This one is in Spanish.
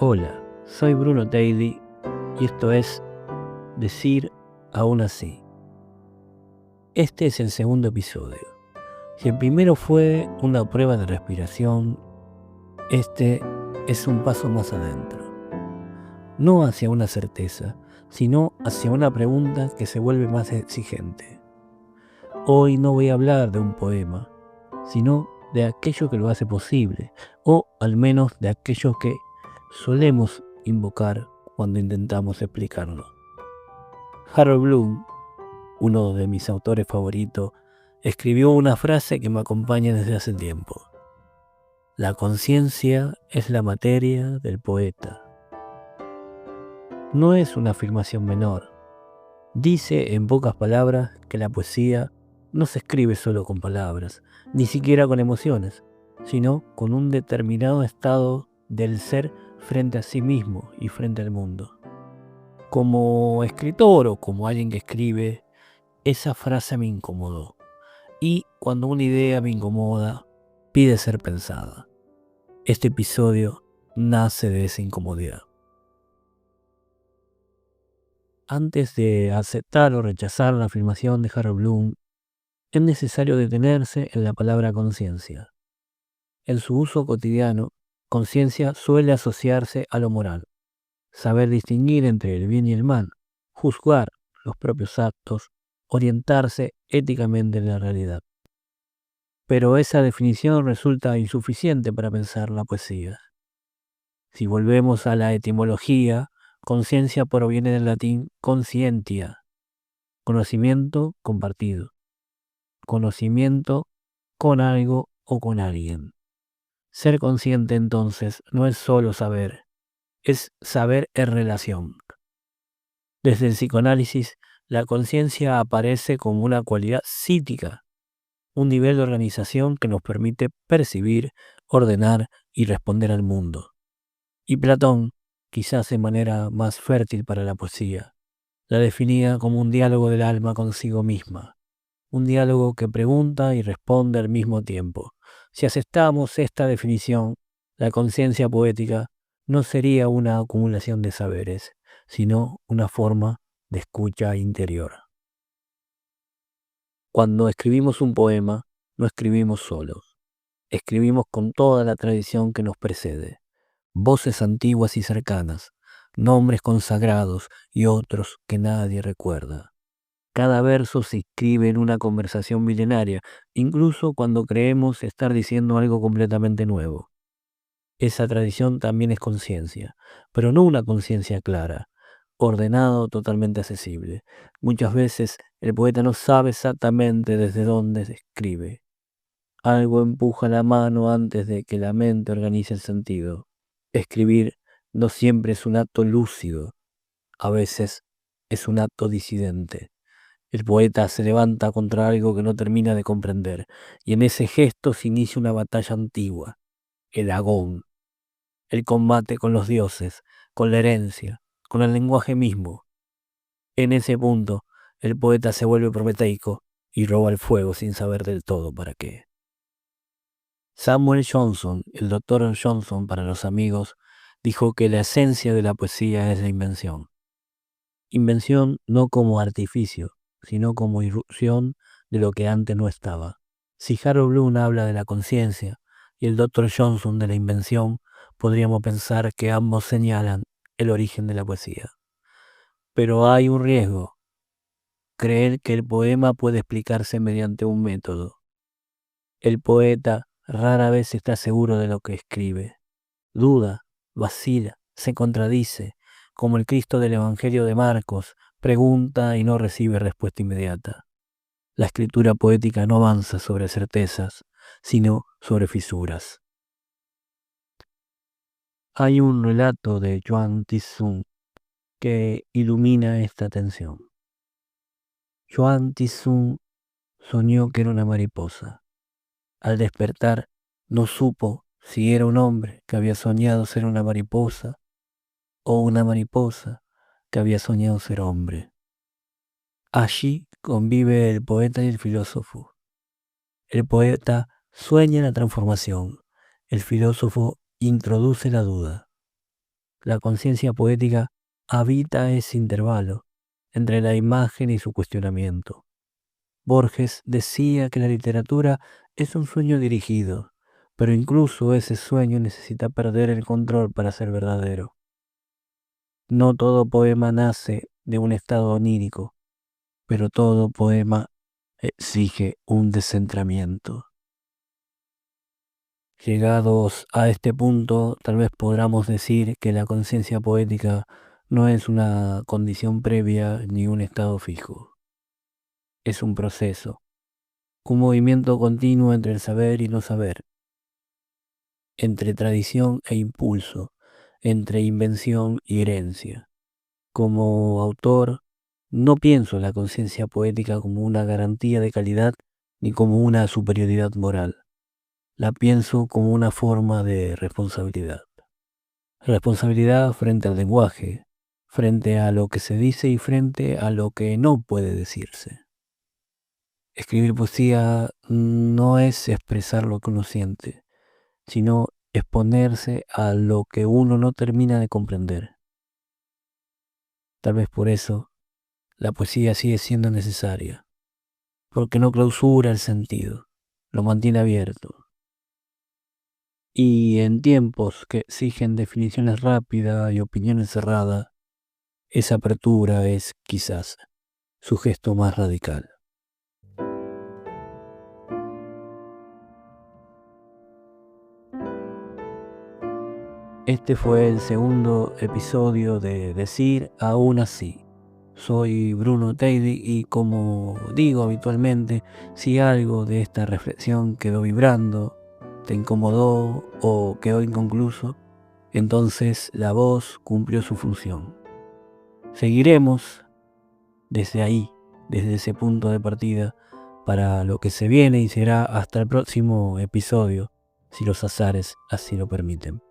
Hola, soy Bruno Teidi y esto es Decir aún así. Este es el segundo episodio. Si el primero fue una prueba de respiración, este es un paso más adentro. No hacia una certeza, sino hacia una pregunta que se vuelve más exigente. Hoy no voy a hablar de un poema, sino de aquello que lo hace posible, o al menos de aquello que solemos invocar cuando intentamos explicarlo. Harold Bloom, uno de mis autores favoritos, escribió una frase que me acompaña desde hace tiempo. La conciencia es la materia del poeta. No es una afirmación menor. Dice en pocas palabras que la poesía no se escribe solo con palabras, ni siquiera con emociones, sino con un determinado estado del ser frente a sí mismo y frente al mundo. Como escritor o como alguien que escribe, esa frase me incomodó. Y cuando una idea me incomoda, pide ser pensada. Este episodio nace de esa incomodidad. Antes de aceptar o rechazar la afirmación de Harold Bloom, es necesario detenerse en la palabra conciencia. En su uso cotidiano, conciencia suele asociarse a lo moral, saber distinguir entre el bien y el mal, juzgar los propios actos, orientarse éticamente en la realidad. Pero esa definición resulta insuficiente para pensar la poesía. Si volvemos a la etimología, conciencia proviene del latín conscientia, conocimiento compartido, conocimiento con algo o con alguien. Ser consciente entonces no es solo saber, es saber en relación. Desde el psicoanálisis, la conciencia aparece como una cualidad psíquica, un nivel de organización que nos permite percibir, ordenar y responder al mundo. Y Platón, quizás de manera más fértil para la poesía, la definía como un diálogo del alma consigo misma, un diálogo que pregunta y responde al mismo tiempo. Si aceptamos esta definición, la conciencia poética no sería una acumulación de saberes, sino una forma de escucha interior. Cuando escribimos un poema, no escribimos solos, escribimos con toda la tradición que nos precede. Voces antiguas y cercanas, nombres consagrados y otros que nadie recuerda. Cada verso se inscribe en una conversación milenaria, incluso cuando creemos estar diciendo algo completamente nuevo. Esa tradición también es conciencia, pero no una conciencia clara, ordenada o totalmente accesible. Muchas veces el poeta no sabe exactamente desde dónde se escribe. Algo empuja la mano antes de que la mente organice el sentido. Escribir no siempre es un acto lúcido, a veces es un acto disidente. El poeta se levanta contra algo que no termina de comprender, y en ese gesto se inicia una batalla antigua, el agón, el combate con los dioses, con la herencia, con el lenguaje mismo. En ese punto, el poeta se vuelve prometeico y roba el fuego sin saber del todo para qué. Samuel Johnson, el doctor Johnson para los amigos, dijo que la esencia de la poesía es la invención. Invención no como artificio, sino como irrupción de lo que antes no estaba. Si Harold Bloom habla de la conciencia y el doctor Johnson de la invención, podríamos pensar que ambos señalan el origen de la poesía. Pero hay un riesgo, creer que el poema puede explicarse mediante un método. El poeta rara vez está seguro de lo que escribe. Duda, vacila, se contradice, como el Cristo del Evangelio de Marcos, pregunta y no recibe respuesta inmediata. La escritura poética no avanza sobre certezas, sino sobre fisuras. Hay un relato de Yuan Tizun que ilumina esta tensión. Yuan Tizun soñó que era una mariposa. Al despertar, no supo si era un hombre que había soñado ser una mariposa o una mariposa que había soñado ser hombre. Allí convive el poeta y el filósofo. El poeta sueña la transformación, el filósofo introduce la duda. La conciencia poética habita ese intervalo entre la imagen y su cuestionamiento. Borges decía que la literatura es un sueño dirigido, pero incluso ese sueño necesita perder el control para ser verdadero. No todo poema nace de un estado onírico, pero todo poema exige un descentramiento. Llegados a este punto, tal vez podamos decir que la conciencia poética no es una condición previa ni un estado fijo. Es un proceso, un movimiento continuo entre el saber y no saber, entre tradición e impulso, entre invención y herencia. Como autor, no pienso la conciencia poética como una garantía de calidad ni como una superioridad moral. La pienso como una forma de responsabilidad. Responsabilidad frente al lenguaje, frente a lo que se dice y frente a lo que no puede decirse. Escribir poesía no es expresar lo que uno siente, sino exponerse a lo que uno no termina de comprender. Tal vez por eso la poesía sigue siendo necesaria, porque no clausura el sentido, lo mantiene abierto. Y en tiempos que exigen definiciones rápidas y opiniones cerradas, esa apertura es quizás su gesto más radical. Este fue el segundo episodio de Decir Aún Así. Soy Bruno Teidi y como digo habitualmente, si algo de esta reflexión quedó vibrando, te incomodó o quedó inconcluso, entonces la voz cumplió su función. Seguiremos desde ahí, desde ese punto de partida, para lo que se viene y será hasta el próximo episodio, si los azares así lo permiten.